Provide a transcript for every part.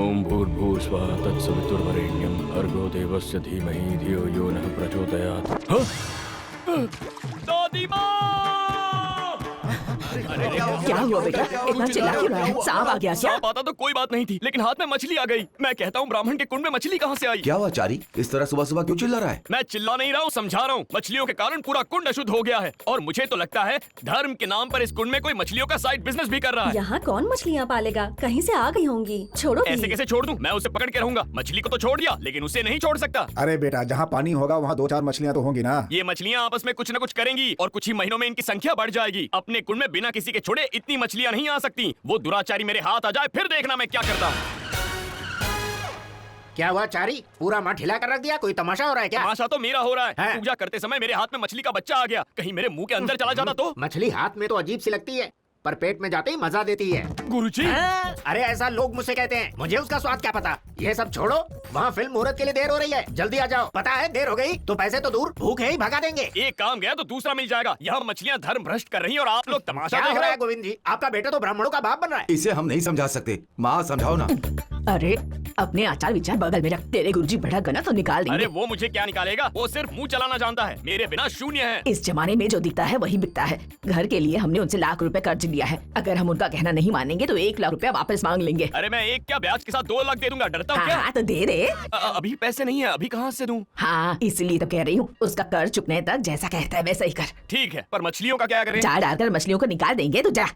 ओम भूर्भुवस्वः तत्सवितुर्वरेण्यं भर्गो देवस्य धीमहि धियो यो नः प्रचोदयात्। दादी माँ! क्या हुआ बेटा, इतना चिल्ला क्यों रहा है? सांप आ गया क्या? सांप आता तो कोई बात नहीं थी, लेकिन हाथ में मछली आ गई। मैं कहता हूँ ब्राह्मण के कुंड में मछली कहाँ से आई? क्या हुआ चारी, इस तरह सुबह सुबह क्यों चिल्ला रहा है? मैं चिल्ला नहीं रहा हूँ, समझा रहा हूँ। मछलियों के कारण पूरा कुंड अशुद्ध हो गया है और मुझे तो लगता है धर्म के नाम पर इस कुंड में कोई मछलियों का साइड बिजनेस भी कर रहा है। यहाँ कौन मछलियाँ पालेगा? कहीं से आ गई होंगी। छोड़ो ऐसे कैसे छोड़ दूँ? मैं उसे पकड़ के रहूंगा। मछली को तो छोड़ दिया, लेकिन उसे नहीं छोड़ सकता। अरे बेटा, जहाँ पानी होगा वहाँ 2-4 मछलियाँ तो होंगी ना। ये मछलियाँ आपस में कुछ न कुछ करेंगी और कुछ ही महीनों में इनकी संख्या बढ़ जाएगी। अपने कुंड में बिना किसी के छोड़े इतनी मछलियाँ नहीं आ सकती। वो दुराचारी मेरे हाथ आ जाए, फिर देखना मैं क्या करता हूँ। क्या हुआ चारी, पूरा मठ हिला कर रख दिया? कोई तमाशा हो रहा है क्या? तमाशा तो मेरा हो रहा है। है? पूजा करते समय मेरे हाथ में मछली का बच्चा आ गया। कहीं मेरे मुंह के अंदर चला जाता तो? मछली हाथ में तो अजीब सी लगती है, पर पेट में जाते ही मजा देती है। गुरुजी, अरे ऐसा लोग मुझसे कहते हैं, मुझे उसका स्वाद क्या पता। ये सब छोड़ो, वहाँ फिल्म मुहूर्त के लिए देर हो रही है, जल्दी आ जाओ। पता है देर हो गई तो पैसे तो दूर, भूख है ही भगा देंगे। एक काम गया तो दूसरा मिल जाएगा। यहाँ मछलियाँ धर्म भ्रष्ट कर रही हैं और आप लोग तमाशा क्या देख हो रहे रहा हैं। है गोविंद जी? आपका बेटा तो ब्राह्मणों का बाप बन रहा है। इसे हम नहीं समझा सकते, माँ समझाओ ना। अरे अपने आचार विचार बगल में रख, तेरे गुरुजी भड़क गना तो निकाल अरे देंगे। वो मुझे क्या निकालेगा, वो सिर्फ मुंह चलाना जानता है, मेरे बिना शून्य है। इस जमाने में जो दिखता है वही बिकता है। घर के लिए हमने उनसे लाख रुपए कर्ज लिया है, अगर हम उनका कहना नहीं मानेंगे तो 1 लाख रुपया वापस मांग लेंगे। अरे मैं एक क्या ब्याज के साथ 2 लाख दे दूंगा, डरता हूँ क्या? हाँ तो दे दे। अभी पैसे नहीं है, अभी कहाँ से दूं? हाँ इसलिए तो कह रही हूँ, उसका कर्ज चुकने तक जैसा कहता है वैसा ही कर। ठीक है, पर मछलियों का क्या करें? चार डालकर मछलियों को निकाल देंगे, तो जा।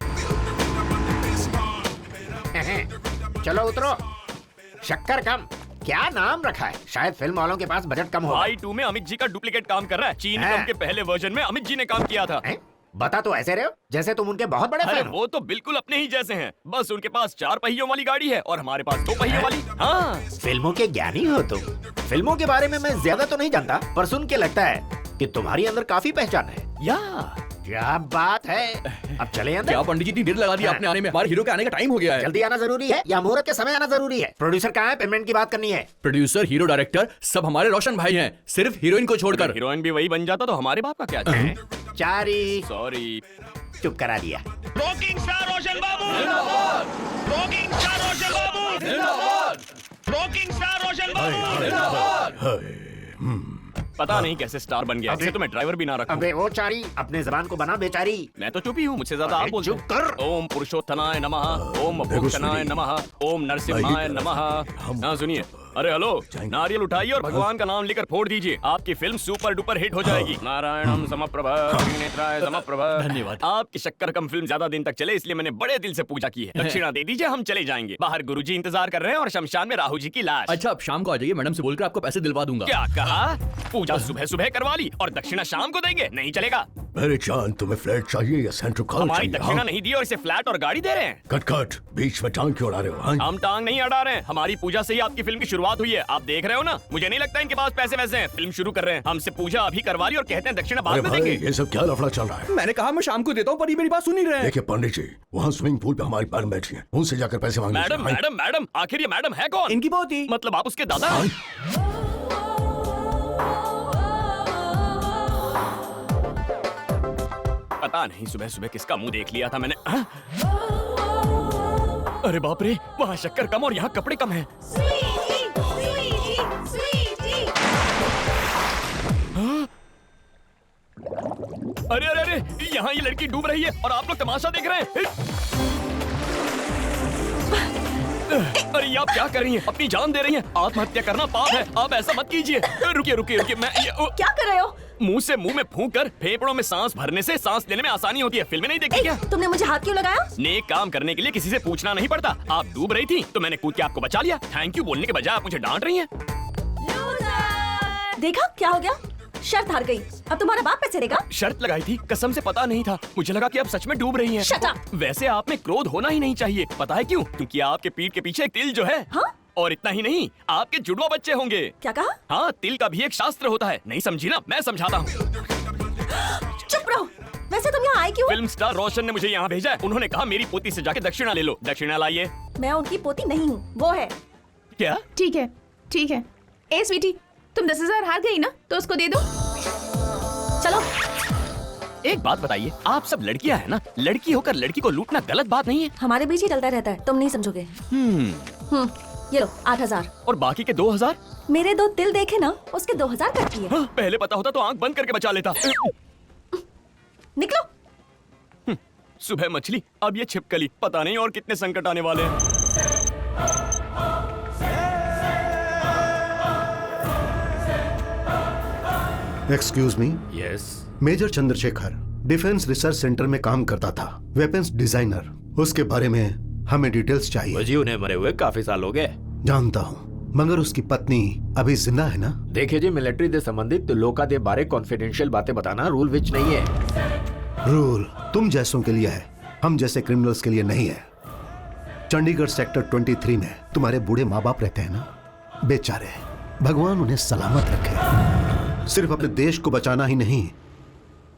चलो उतरो। शक्कर कम, क्या नाम रखा है? शायद फिल्म वालों के पास बजट कम होगा। भाई 2 में अमित जी का डुप्लीकेट काम कर रहा है। चीनी है? कम के पहले वर्जन में अमित जी ने काम किया था। बता तो ऐसे रहे हो जैसे तुम उनके बहुत बड़े अरे फैन हो। वो तो बिल्कुल अपने ही जैसे हैं, बस उनके पास 4 पहियों वाली गाड़ी है और हमारे पास 2 पहियों वाली। हाँ, फिल्मों के ज्ञानी हो तुम। फिल्मों के बारे में मैं ज्यादा तो नहीं जानता, पर सुन के लगता है कि तुम्हारी अंदर काफी पहचान है। या क्या बात है, अब चले अंदर। क्या पंडित जी, इतनी देर लगा दी आपने आने में? हमारे हीरो के आने का टाइम हो गया है। जल्दी आना जरूरी है या मुहूर्त के समय आना जरूरी है? प्रोड्यूसर कहाँ है? पेमेंट की बात करनी है। प्रोड्यूसर, हीरो, डायरेक्टर सब हमारे रोशन भाई हैं, सिर्फ हीरोइन को छोड़कर। हीरोइन भी वही बन जाता तो हमारे बाप का क्या चाहिए? चारी सॉरी। चुप करा दिया। रॉकिंग स्टार रोशन बाबू जिंदाबाद। रॉकिंग स्टार रोशन बाबू जिंदाबाद। रॉकिंग स्टार रोशन बाबू जिंदाबाद। पता नहीं कैसे स्टार बन गया। ऐसे तो मैं ड्राइवर भी ना रखूं। अबे वो चारी, अपने जबान को बना बेचारी। मैं तो चुप ही हूँ, मुझसे ज्यादा आप बोलते चुप कर। ओम पुरुषोत्तमाय नमः, ओम भूषणाय नमः, ओम नरसिम्हाय नमः। हाँ सुनिए, अरे हेलो, नारियल उठाइए और भगवान का नाम लेकर फोड़ दीजिए। आपकी फिल्म सुपर डुपर हिट हो जाएगी। नारायणम समप्रभ त्रिनेत्राय समप्रभ। धन्यवाद। आपकी शक्कर कम फिल्म ज्यादा दिन तक चले, इसलिए मैंने बड़े दिल से पूजा की है। दक्षिणा दे दीजिए, हम चले जाएंगे। बाहर गुरुजी इंतजार कर रहे हैं और शमशान में राहु जी की लाश। अच्छा, आप शाम को आ जाइए, मैडम से बोलकर आपको पैसे दिलवा दूंगा। क्या कहा? पूजा सुबह सुबह करवा ली और दक्षिणा शाम को देंगे? नहीं चलेगा। मेरे जान, तुम्हें फ्लैट चाहिए या सेंट्रल कॉल हमारी चाहिए? दक्षिणा नहीं दी और इसे फ्लैट और गाड़ी दे रहे हैं। कट कट, बीच में टांग क्यों अड़ा रहे हो? हाँ? हम टांग नहीं अड़ा रहे हैं, हमारी पूजा से ही आपकी फिल्म की शुरुआत हुई है। आप देख रहे हो ना, मुझे नहीं लगता इनके पास पैसे वैसे हैं। फिल्म शुरू कर रहे हैं, हमसे पूजा अभी करवा ली और कहते हैं दक्षिणा बाद अरे में भाई, देंगे। ये सब क्या लफड़ा चल रहा है? मैंने कहा मैं शाम को देता हूँ, पर ये मेरी बात सुन नहीं रहे हैं। देखिए पंडित जी, वहाँ स्विमिंग पूल पे हमारी बहन बैठी है, उनसे जाकर पैसे मांग लीजिए। मैडम मैडम मैडम, आखिर ये मैडम है कौन? इनकी पोती। मतलब आप उसके दादा? पता नहीं सुबह सुबह किसका मुंह देख लिया था मैंने। अरे बाप रे, वहाँ शक्कर कम और यहाँ कपड़े कम है। अरे अरे अरे, यहाँ ये लड़की डूब रही है और आप लोग तमाशा देख रहे हैं। अरे ये आप क्या कर रही हैं? अपनी जान दे रही हैं। आत्महत्या करना पाप है, आप ऐसा मत कीजिए। रुकिए रुकिए रुकिए, मैं क्या कर रहे हो? मुंह से मुंह में फूंक कर फेफड़ों में सांस भरने से सांस लेने में आसानी होती है। फिल्में नहीं देखी क्या? तुमने मुझे हाथ क्यों लगाया? नेक काम करने के लिए किसी से पूछना नहीं पड़ता। आप डूब रही थी तो मैंने कूद के आपको बचा लिया। थैंक यू बोलने के बजाय आप मुझे डांट रही हैं। देखा क्या हो गया? शर्त हार गई। अब तुम्हारा बाप पैसे देगा? शर्त लगाई थी, कसम से पता नहीं था। मुझे लगा कि आप सच में डूब रही हैं। Shut up! वैसे आप में क्रोध होना ही नहीं चाहिए। पता है क्यों? क्योंकि आपके पीठ के पीछे एक तिल जो है। हाँ? और इतना ही नहीं, आपके जुड़वा बच्चे होंगे। क्या कहा? हाँ, तिल का भी एक शास्त्र होता है। नहीं समझी ना? मैं समझाता हूँ। चुप रहो। वैसे तुम यहाँ आए क्यों? फिल्म स्टार रोशन ने मुझे यहाँ भेजा है। उन्होंने कहा मेरी पोती से जाके दक्षिणा ले लो। दक्षिणा लाइए। मैं उनकी पोती नहीं हूँ, वो है। क्या? ठीक है ठीक है। ए स्वीटी, तुम 10,000 हार गई ना, तो उसको दे दो। चलो। एक बात बताइए, आप सब लड़कियां हैं ना? लड़की होकर लड़की को लूटना गलत बात नहीं है? हमारे बीच ही चलता रहता है, तुम नहीं समझोगे। ये लो 8,000। और बाकी के 2,000? मेरे 2 तिल देखे ना, उसके 2,000 कट किए। हाँ, पहले पता होता तो आंख बंद करके बचा लेता। निकलो। सुबह मछली, अब ये छिपकली, पता नहीं और कितने संकट आने वाले हैं। Excuse me. Yes. Major Chandrashekhar defence research centre में काम करता था, वेपन्स डिजाइनर। उसके बारे में हमें डिटेल्स चाहिए। जी, उन्हें मरे हुए काफी साल हो गए। जानता हूँ, मगर उसकी पत्नी अभी जिंदा है ना? देखिए जी, मिलिट्री से संबंधित लोगों के बारे कॉन्फिडेंशियल बातें बताना रूल विच नहीं है। रूल तुम जैसों के लिए है, हम जैसे क्रिमिनल्स के लिए नहीं है। चंडीगढ़ सेक्टर 23 में तुम्हारे बूढ़े माँ बाप रहते हैं ना, बेचारे, भगवान उन्हें सलामत रखे। सिर्फ अपने देश को बचाना ही नहीं,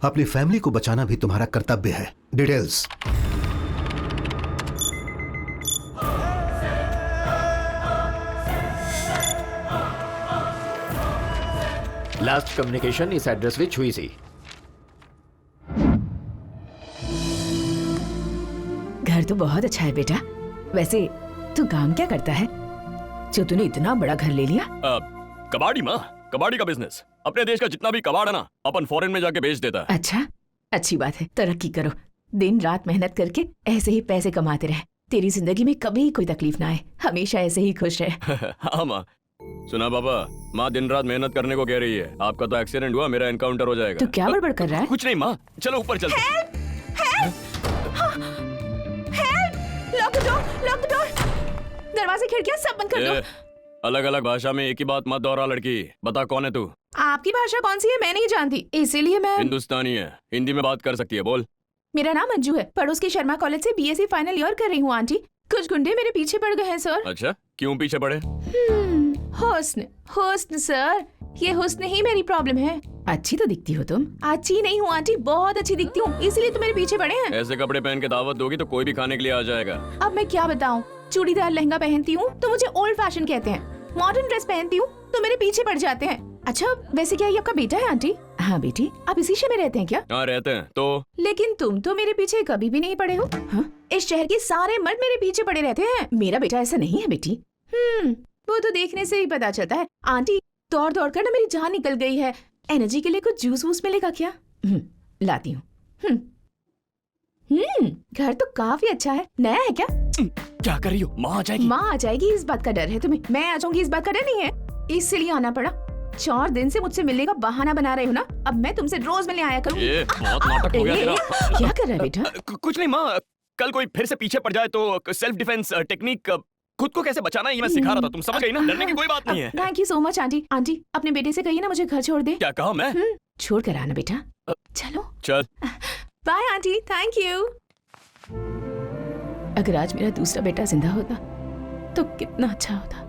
अपनी फैमिली को बचाना भी तुम्हारा कर्तव्य है। डिटेल्स। लास्ट कम्युनिकेशन इस एड्रेस विच हुई सी। घर तो बहुत अच्छा है बेटा। वैसे तू काम क्या करता है जो तूने इतना बड़ा घर ले लिया? कबाड़ी माँ, कबाड़ी का बिजनेस। अपने देश का जितना भी कबाड़ है ना, अपन फॉरेन में जाके बेच देता है। अच्छा, अच्छी बात है। तरक्की करो, दिन रात मेहनत करके ऐसे ही पैसे कमाते रहे। तेरी जिंदगी में कभी कोई तकलीफ ना आए, हमेशा ऐसे ही खुश रहे। हाँ माँ। सुना पापा, माँ दिन रात मेहनत करने को कह रही है। आपका तो एक्सीडेंट हुआ, मेरा एनकाउंटर हो जाएगा। तू क्या बड़बड़ कर रहा है? कुछ नहीं माँ, चलो ऊपर चलते। Lock the door, lock the door. दरवाजे खिड़कियां सब बंद कर दो। अलग अलग भाषा में एक ही बात मत दोहरा लड़की। बता कौन है तू? आपकी भाषा कौन सी है मैं नहीं जानती, इसीलिए मैं। हिंदुस्तानी है, हिंदी में बात कर सकती है, बोल। मेरा नाम अंजू है, पड़ोस के शर्मा कॉलेज से बीएससी फाइनल ईयर कर रही हूँ आंटी। कुछ गुंडे मेरे पीछे पड़ गए हैं सर। अच्छा, क्यों पीछे पड़े? हुस्न, हुस्न सर, ये हुस्न ही मेरी प्रॉब्लम है। अच्छी तो दिखती हो तुम। अच्छी नहीं हूँ आंटी, बहुत अच्छी दिखती हूँ, इसीलिए तो मेरे पीछे पड़े हैं। ऐसे कपड़े पहन के दावत दोगी तो कोई भी खाने के लिए आ जाएगा। अब मैं क्या बताऊँ, चूड़ीदार लहंगा पहनती हूँ तो मुझे ओल्ड फैशन कहते हैं, मॉडर्न ड्रेस पहनती हूँ तो मेरे पीछे पड़ जाते हैं। अच्छा, वैसे क्या ये आपका बेटा है आंटी? हाँ बेटी। आप इसी शहर में रहते हैं क्या? हाँ रहते हैं। तो लेकिन तुम तो मेरे पीछे कभी भी नहीं पड़े हो। हाँ? इस शहर के सारे मर्द मेरे पीछे पड़े रहते हैं। मेरा बेटा ऐसा नहीं है बेटी। वो तो देखने से ही पता चलता है। आंटी, दौड़ दौड़ कर ना मेरी जान निकल गई है। एनर्जी के लिए कुछ जूस वूस मिलेगा क्या? लाती हूँ। घर तो काफी अच्छा है। नया है क्या? क्या कर रही हो? माँ आ जाएगी। माँ आ जाएगी इस बात का डर है तुम्हें, मैं आ जाऊंगी इस बात का डर नहीं है, इसलिए आना पड़ा। 4 दिन से मुझसे मिलने का बहाना बना रहे हो ना, अब मैं तुमसे रोज मिलने आया करूंगी। ये बहुत नाटक हो गया तेरा। क्या कर रहा है बेटा? कुछ नहीं माँ, कल कोई फिर से पीछे पड़ जाए तो सेल्फ डिफेंस टेक्निक, खुद को कैसे बचाना ये मैं सिखा रहा था। तुम समझ गई ना, डरने की कोई बात नहीं है। Thank you so much aunty. Aunty, अपने बेटे से कहिए ना मुझे घर छोड़ दे। क्या कहा मैं? छोड़ कर आना बेटा। चलो, चल। Bye aunty, thank you. अगर आज मेरा दूसरा बेटा जिंदा होता तो कितना अच्छा होता।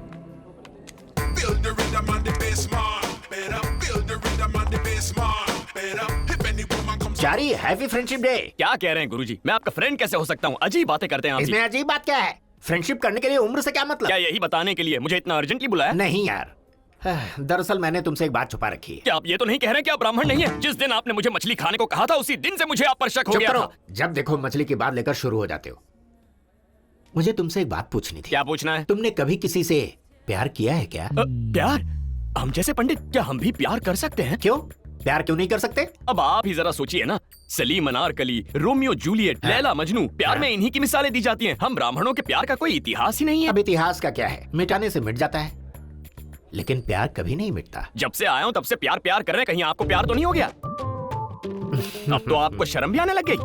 चारी, हैप्पी फ्रेंडशिप डे। क्या कह रहे हैं गुरुजी? मैं आपका फ्रेंड कैसे हो सकता हूँ? अजीब बातें करते हैं आप। इसमें अजीब बात क्या है? फ्रेंडशिप करने के लिए उम्र से क्या मतलब? क्या यही बताने के लिए मुझे इतना अर्जेंटली बुलाया? नहीं यार, दरअसल मैंने तुमसे एक बात छुपा रखी है। क्या आप ये तो नहीं कह रहे कि आप ब्राह्मण नहीं है? जिस दिन आपने मुझे मछली खाने को कहा था उसी दिन से मुझे आप पर शक हो गया था। जब देखो मछली की बात लेकर शुरू हो जाते हो। मुझे तुमसे एक बात पूछनी थी। क्या पूछना है? तुमने कभी किसी से प्यार किया है क्या? प्यार? हम जैसे पंडित क्या हम भी प्यार कर सकते हैं? क्यों? प्यार क्यों नहीं कर सकते? अब आप ही जरा सोचिए ना, सलीम अनारकली, रोमियो जूलियट, लैला मजनू, प्यार में इन्हीं की मिसालें दी जाती हैं। हम ब्राह्मणों के प्यार का कोई इतिहास ही नहीं है। अब इतिहास का क्या है, मिटाने से मिट जाता है, लेकिन प्यार कभी नहीं मिटता। जब से आया हूँ तब से प्यार प्यार कर रहे हैं, कहीं आपको प्यार तो नहीं हो गया? अब तो आपको शर्म भी आने लग गई।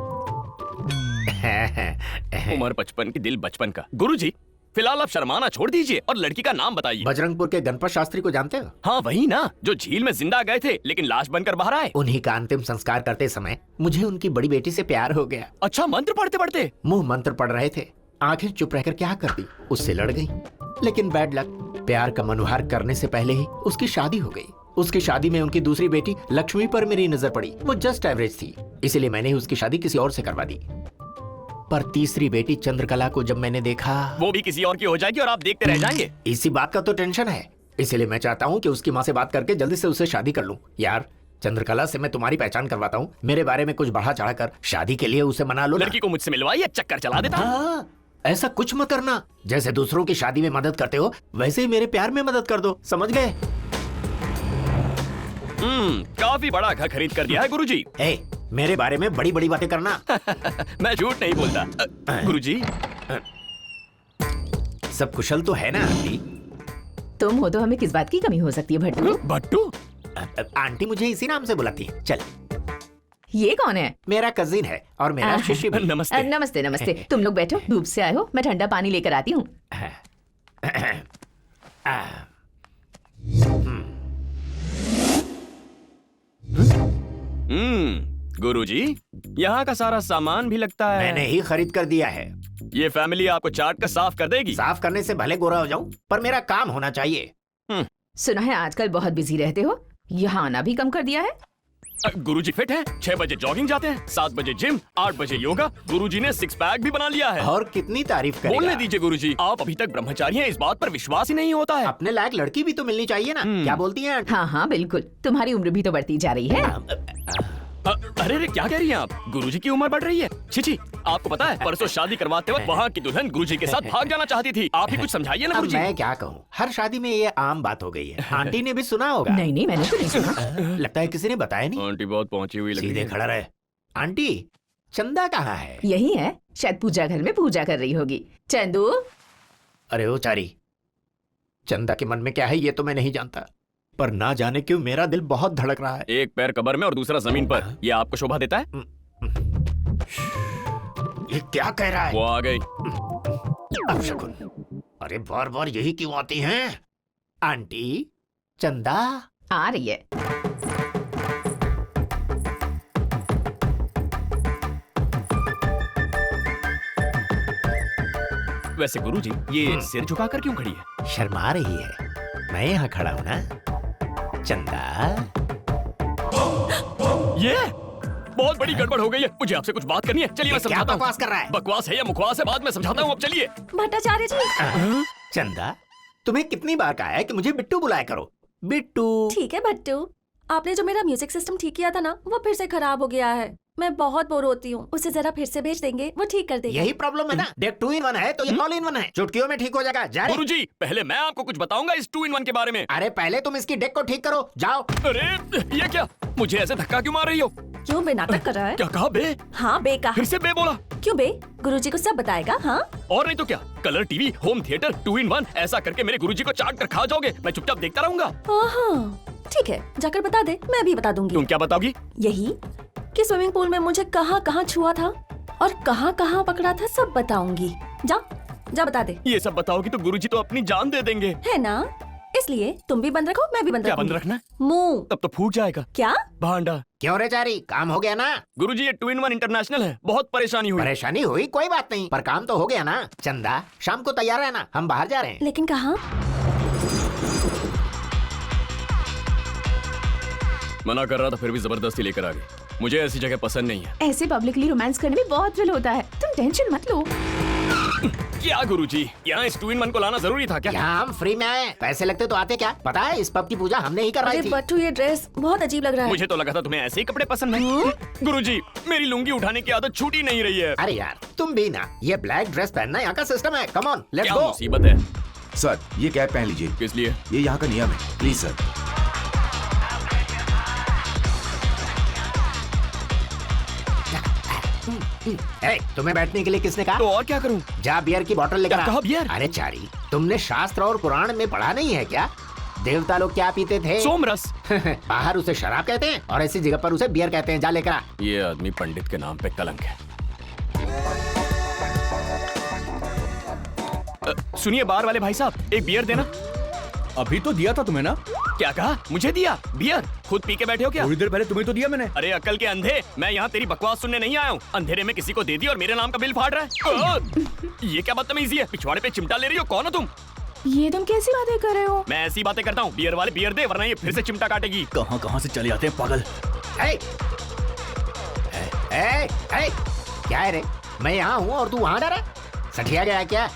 उम्र 55 की, दिल बचपन का। गुरुजी, फिलहाल आप शर्माना छोड़ दीजिए और लड़की का नाम बताइए। बजरंगपुर के गणपत शास्त्री को जानते हो? हाँ वही ना, जो झील में जिंदा गए थे लेकिन लाश बनकर बाहर आए। उन्हीं का अंतिम संस्कार करते समय मुझे उनकी बड़ी बेटी से प्यार हो गया। अच्छा, मंत्र पढ़ते पढ़ते? मुंह मंत्र पढ़ रहे थे, आंखें चुप रहकर क्या कर दी, उससे लड़ गई। लेकिन बैड लक, प्यार का मनोहार करने से पहले ही उसकी शादी हो गई। उसकी शादी में उनकी दूसरी बेटी लक्ष्मी पर मेरी नजर पड़ी। वो जस्ट एवरेज थी, इसलिए मैंने उसकी शादी किसी और से करवा दी। पर तीसरी बेटी चंद्रकला को जब मैंने देखा, वो भी किसी और की हो जाएगी और आप देखते रह जाएंगे। इसी बात का तो टेंशन है, इसलिए मैं चाहता हूँ कि उसकी माँ से बात करके जल्दी से उससे शादी कर लूँ। यार, चंद्रकला से मैं तुम्हारी पहचान करवाता हूँ, मेरे बारे में कुछ बढ़ा चढ़ा कर शादी के लिए उसे मना लो। लड़की को मुझसे मिलवाइए, चक्कर चला देता। हाँ, ऐसा कुछ मत करना। जैसे दूसरों की शादी में मदद करते हो वैसे ही मेरे प्यार में मदद कर दो, समझ गए? काफी बड़ा घर खरीद कर दिया है गुरुजी। ए, मेरे बारे में बड़ी बड़ी बातें करना। मैं झूठ नहीं बोलता। गुरुजी, सब कुशल तो है ना आंटी? तुम हो तो हमें किस बात की कमी हो सकती है भट्टू? भट्टू? आंटी मुझे इसी नाम से बुलाती है। चल, ये कौन है? मेरा कजिन है और मेरा शिष्य भी। नमस्ते। नमस्ते नमस्ते। तुम लोग बैठो, धूप से आए हो, मैं ठंडा पानी लेकर आती हूँ। गुरुजी, यहाँ का सारा सामान भी लगता है मैंने ही खरीद कर दिया है। ये फैमिली आपको चाट कर साफ कर देगी। साफ करने से भले गोरा हो जाऊं, पर मेरा काम होना चाहिए। सुना है आजकल बहुत बिजी रहते हो, यहाँ आना भी कम कर दिया है। गुरुजी फिट है, 6 बजे जॉगिंग जाते हैं, 7 बजे जिम, 8 बजे योगा। गुरुजी ने 6 पैक भी बना लिया है। और कितनी तारीफ करेगा? बोलने दीजिए गुरुजी, आप अभी तक ब्रह्मचारी हैं, इस बात पर विश्वास ही नहीं होता है। अपने लायक लड़की भी तो मिलनी चाहिए ना, क्या बोलती हैं? हाँ हाँ बिल्कुल, तुम्हारी उम्र भी तो बढ़ती जा रही है। अरे क्या कह रही हैं आप? गुरुजी की उम्र बढ़ रही है? छी, आपको पता है परसों शादी करवाते वक्त वहाँ की दुल्हन गुरुजी के साथ भाग जाना चाहती थी। आप ही कुछ समझाइए ना अब गुरुजी। मैं क्या कहूँ, हर शादी में ये आम बात हो गई है। आंटी ने भी सुना होगा। नहीं नहीं, मैंने तो नहीं सुना। लगता है किसी ने बताया नहीं। आंटी बहुत पहुंची हुई लग रही सीधे है। खड़ा रहे। आंटी, चंदा कहाँ है? यही है, शायद पूजा घर में पूजा कर रही होगी। चंदू। अरे ओ चारी, चंदा के मन में क्या है ये तो मैं नहीं जानता, पर ना जाने क्यों मेरा दिल बहुत धड़क रहा है। एक पैर कब्र में और दूसरा जमीन पर, ये आपको शोभा देता है? ये क्या कह रहा है? वो आ गई। अपशकुन, अरे बार बार यही क्यों आती हैं? आंटी, चंदा आ रही है। वैसे गुरुजी, ये सिर झुकाकर क्यों खड़ी है? शर्मा रही है। मैं यहाँ खड़ा हूँ ना। चंदा, ये बहुत बड़ी गड़बड़ हो गई है। मुझे आपसे कुछ बात करनी है। चलिए मैं क्या समझाता हूँ। बकवास कर रहा है? बकवास है या मुखवास है, बाद में समझाता हूँ। अब चलिए। भट्टाचार्य जी। चंदा, तुम्हें कितनी बार कहा है कि मुझे बिट्टू बुलाया करो? बिट्टू। ठीक है भट्टू, आपने जो मेरा म्यूजिक सिस्टम ठीक किया था ना, वो फिर से खराब हो गया है। मैं बहुत बोर होती हूँ, उसे जरा फिर से भेज देंगे, वो ठीक कर देगा। यही प्रॉब्लम है ना, डेक 2 in 1 है तो ये ऑल इन 1 है, चुटकियों में ठीक हो जाएगा। जा रे। गुरुजी, पहले मैं आपको कुछ बताऊंगा इस 2 in 1 के बारे में। अरे पहले तुम इसकी डेक को ठीक करो, जाओ। अरे ये क्या, मुझे ऐसे धक्का क्यों मार रही हो? क्यों बे नाटक कर रहा है? क्या कहा बे? हाँ बे कहा। फिर से बे बोला? क्यों बे? गुरुजी को सब बताएगा। हाँ और नहीं तो क्या, colour TV, home theatre, 2 in 1 ऐसा करके मेरे गुरुजी को चाट कर खा जाओगे। मैं चुपचाप देखता रहूंगा। ठीक है, जाकर बता दे, मैं भी बता दूंगी। तुम क्या बताओगी? यही कि स्विमिंग पूल में मुझे कहाँ कहाँ छुआ था और कहाँ कहाँ पकड़ा था, सब बताऊंगी। जा जा बता दे। ये सब बताओगी तो गुरुजी तो अपनी जान दे देंगे, है ना? इसलिए तुम भी बंद रखो, मैं भी बंद क्या रखूंगी। बंद रखना? मुंह। तब तो फूट जाएगा। क्या? भांडा। क्यों रे चारी, काम हो गया ना? गुरुजी, ये 2 in 1 इंटरनेशनल है, बहुत परेशानी हुई। परेशानी हुई कोई बात नहीं, पर काम तो हो गया ना। चंदा, शाम को तैयार है ना, हम बाहर जा रहे हैं। लेकिन कहाँ? मना कर रहा था फिर भी जबरदस्ती लेकर आ गई। मुझे ऐसी जगह पसंद नहीं है। ऐसे पब्लिकली रोमांस करने में बहुत थ्रिल होता है, तुम टेंशन मत लो। क्या गुरुजी, यहाँ इस 2 in 1 को लाना जरूरी था क्या? यहाँ हम फ्री में आए, पैसे लगते तो आते क्या? पता है इस पब की पूजा हमने ही करवाई अरे थी। बट्टू, ये ड्रेस बहुत अजीब लग रहा है। मुझे तो लगा था तुम्हें ऐसे ही कपड़े पसंद है। गुरुजी, मेरी लुंगी उठाने की आदत छूटी नहीं रही है। अरे यार तुम भी ना, ये ब्लैक ड्रेस पहनना यहाँ का सिस्टम है। कम ऑन, लेट्स क्या गो। मुसीबत है? सर, ये कैप पहन लीजिए। किस लिए? ये यहाँ का नियम है, प्लीज सर। तुम्हें बैठने के लिए किसने कहा? तो और क्या करूं? जा बियर की बोतल लेकर क्या आ। कहा बियर? अरे चारी, तुमने शास्त्र और पुराण में पढ़ा नहीं है क्या? देवता लोग क्या पीते थे? सोमरस। बाहर उसे शराब कहते हैं और ऐसी जगह पर उसे बियर कहते हैं। जा लेकर आ। ये आदमी पंडित के नाम पे कलंक है। सुनिए बार वाले भाई साहब, एक बियर देना। अभी तो दिया था तुम्हें ना। क्या कहा? मुझे दिया बियर? खुद पी के बैठे हो क्या? थोड़ी देर पहले तुम्हें तो दिया मैंने। अरे अक्ल के अंधे, मैं यहाँ तेरी बकवास सुनने नहीं आया हूँ। अंधेरे में किसी को दे दी और मेरे नाम का बिल फाड़ रहा है। ये क्या बदतमीजी है? पिछवाड़े पे चिमटा ले रही हो? कौन हो तुम? ये तुम कैसी बातें कर रहे हो? मैं ऐसी बातें करता हूँ। बियर वाले बियर दे, वरना ये फिर से चिमटा काटेगी। कहाँ कहाँ से चले आते हैं पागल। क्या है रे? मैं यहाँ हूँ और तू वहाँ डरा? सठिया गया क्या?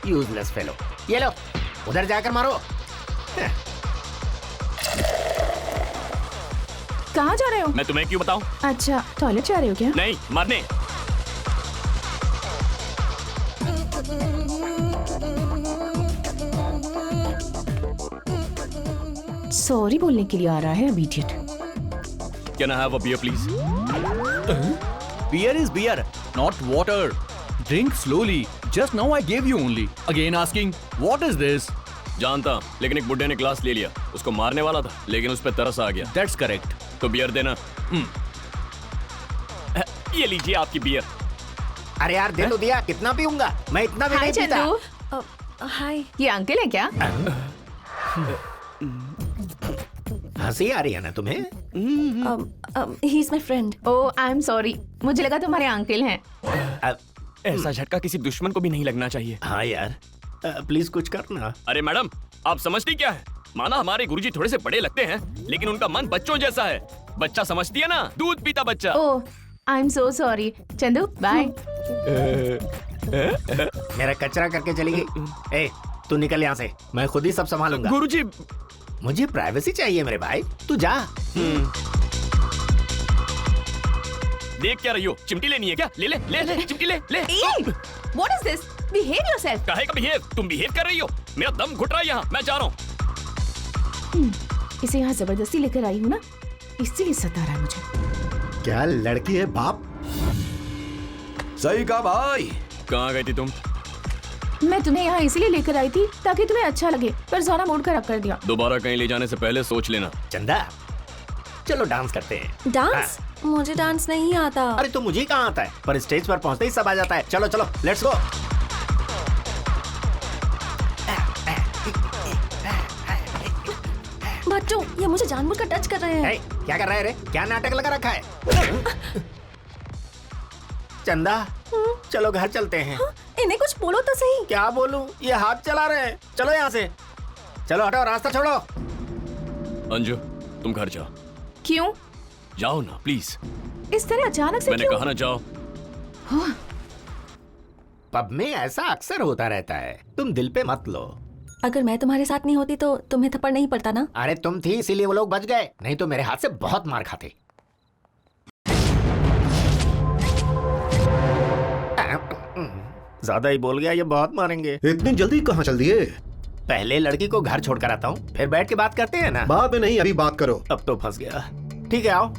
Useless fellow. ये लो, उधर जाकर मारो। कहाँ जा रहे हो? मैं तुम्हें क्यों बताऊं? अच्छा, टॉयलेट जा रहे हो क्या? नहीं, मरने। सॉरी बोलने के लिए आ रहा है अब idiot. Can I have a beer please? Beer is beer, not water. Drink slowly. Just now I gave you only. Again asking, what is this? जानता, लेकिन एक बुड्ढे ने क्लास ले लिया। उसको मारने वाला था, लेकिन उस पर तरस आ गया। That's correct. तो बियर देना। ये लीजिए आपकी बियर। अरे यार दे तो दिया, कितना पीऊंगा? मैं इतना भी हाय नहीं पीता। चंदू, हाय। ये अंकल है क्या? हंसी आ रही है ना तुम्हें? He is my friend. Oh I am sorry, मुझे लगा तुम्हारे अंकल हैं। ऐसा झटका किसी दुश्मन को भी नहीं लगना चाहिए। हाँ यार, प्लीज कुछ करना। अरे मैडम, आप समझती क्या है? माना हमारे गुरुजी थोड़े से बड़े लगते हैं, लेकिन उनका मन बच्चों जैसा है। बच्चा समझती है ना, दूध पीता बच्चा। Oh I am so sorry. Chandu bye. मेरा कचरा करके चली गई। ए, तू निकल यहाँ से, मैं खुद ही सब संभालूंगा। गुरुजी, मुझे प्राइवेसी चाहिए मेरे भाई, तू जा। देख क्या रही हो? चिमटी लेनी है क्या? ले ले ले ले चिमटी ले ले। What is this? Behave yourself. काहे का बिहेव? तुम बिहेव कर रही हो। मेरा दम घुट रहा है यहाँ, मैं जा रहा हूँ। इसे यहाँ जबरदस्ती लेकर आई हूँ ना, इसीलिए सता रहा है मुझे। क्या लड़की है बाप। सही कहा भाई। कहाँ गई थी तुम? मैं तुम्हें यहाँ इसीलिए लेकर आई थी ताकि तुम्हें अच्छा लगे, पर ज़ोरा मूड खराब कर दिया। दोबारा कहीं ले जाने से पहले सोच लेना। चंदा, चलो डांस करते हैं। डांस? मुझे डांस नहीं आता। अरे तो मुझे कहाँ आता है, पर स्टेज पर पहुँचते ही सब आ जाता है। चलो चलो लेट्स गो। बच्चों, ये मुझे जानबूझकर टच कर रहे हैं। क्या कर रहा है रे? क्या नाटक लगा रखा है? चंदा, चलो घर चलते हैं। इन्हें कुछ बोलो तो सही। क्या बोलूं? ये हाथ चला रहे हैं। चलो यहाँ से, चलो हटो, रास्ता छोड़ो। अंजू, तुम घर जाओ। क्यों? जाओ ना प्लीज। इस तरह अचानक से मैंने क्यों? कहा ना जाओ। पब में ऐसा अक्सर होता रहता है, तुम दिल पे मत लो। अगर मैं तुम्हारे साथ नहीं होती तो तुम्हें थप्पड़ नहीं पड़ता ना। अरे तुम थी इसीलिए वो लोग बच गए, नहीं तो मेरे हाथ से बहुत मार खाते। ज्यादा ही बोल गया, ये बहुत मारेंगे। इतनी जल्दी कहाँ चल दिए? पहले लड़की को घर छोड़कर आता हूँ, फिर बैठ के बात करते हैं ना। बाद में नहीं, अभी बात करो। अब तो फंस गया। ठीक है आओ।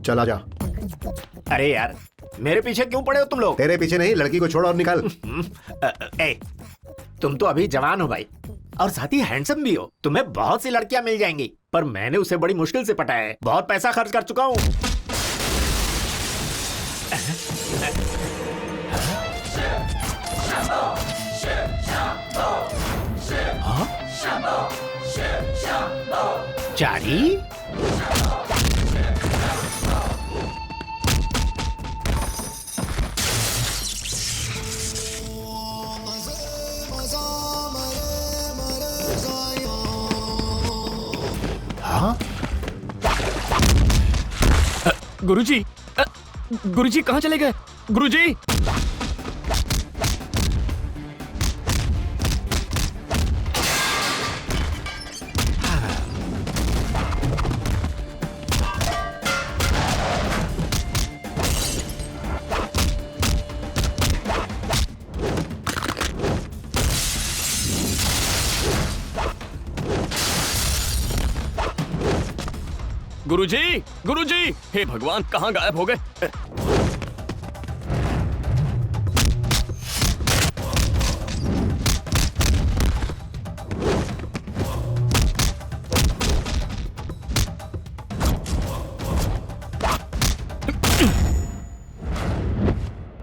चला जा। अरे यार, मेरे पीछे क्यों पड़े हो तुम लोग? तेरे पीछे नहीं, लड़की को छोड़ और निकल। ए, तुम तो अभी जवान हो भाई, और साथ ही हैंडसम भी हो। तुम्हें बहुत सी लड़कियां मिल जाएंगी, पर मैंने उसे बड़ी मुश्किल से पटाया है। बहुत पैसा खर्च कर चुका हूँ। चारी, हाँ? गुरुजी, गुरुजी कहाँ चले गए? गुरुजी, गुरुजी, गुरुजी, हे भगवान, कहाँ गायब हो गए?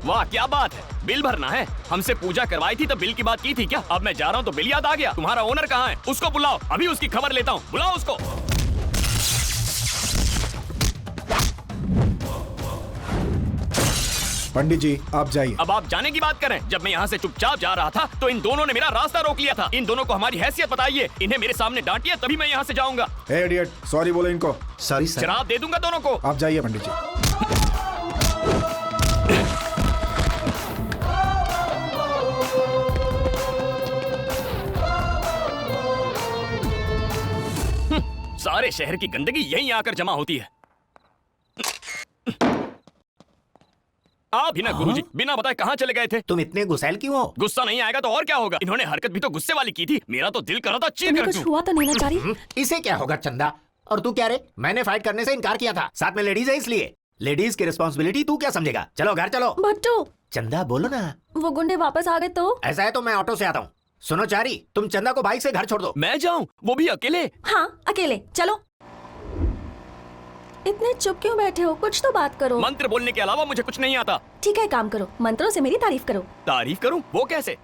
वाह क्या बात है, बिल भरना है। हमसे पूजा करवाई थी तो बिल की बात की थी क्या? अब मैं जा रहा हूँ तो बिल याद आ गया। तुम्हारा ओनर कहाँ है? उसको बुलाओ, अभी उसकी खबर लेता हूँ। बुलाओ उसको। पंडित जी आप जाइए। अब आप जाने की बात करें। जब मैं यहाँ से चुपचाप जा रहा था तो इन दोनों ने मेरा रास्ता रोक लिया था। इन दोनों को हमारी हैसियत बताइए, इन्हें मेरे सामने डांटिए, तभी मैं यहाँ से जाऊंगा। ए इडियट, सॉरी बोलो इनको। Sorry sir. शराब दे दूंगा दोनों को। आप जाइए पंडित जी। सारे शहर की गंदगी यहीं आकर जमा होती है। आप भी ना गुरुजी, बिना बताए कहाँ चले गए थे? तुम इतने गुस्सैल क्यों हो? गुस्सा नहीं आएगा तो और क्या होगा? इन्होंने हरकत भी तो गुस्से वाली की थी। मेरा तो दिल कर रहा था चीर तुम्हें कर कुछ दूं। हुआ तो नहीं ना चारी? इसे क्या होगा चंदा? और तू क्या रे? मैंने फाइट करने से इनकार किया था, साथ में लेडीज है इसलिए। लेडीज की रिस्पॉन्सिबिलिटी तू क्या समझेगा? चलो घर चलो। भट्टू, चंदा बोलो ना। वो गुंडे वापस आ गए तो? ऐसा है तो मैं ऑटो से आता हूँ। सुनो चारी, तुम चंदा को बाइक से घर छोड़ दो। मैं जाऊं? वो भी अकेले? हाँ, अकेले चलो। इतने चुप क्यों बैठे हो? कुछ तो बात करो। मंत्र बोलने के अलावा मुझे कुछ नहीं आता। ठीक है, काम करो, मंत्रों से मेरी तारीफ करो। तारीफ करूं? वो कैसे?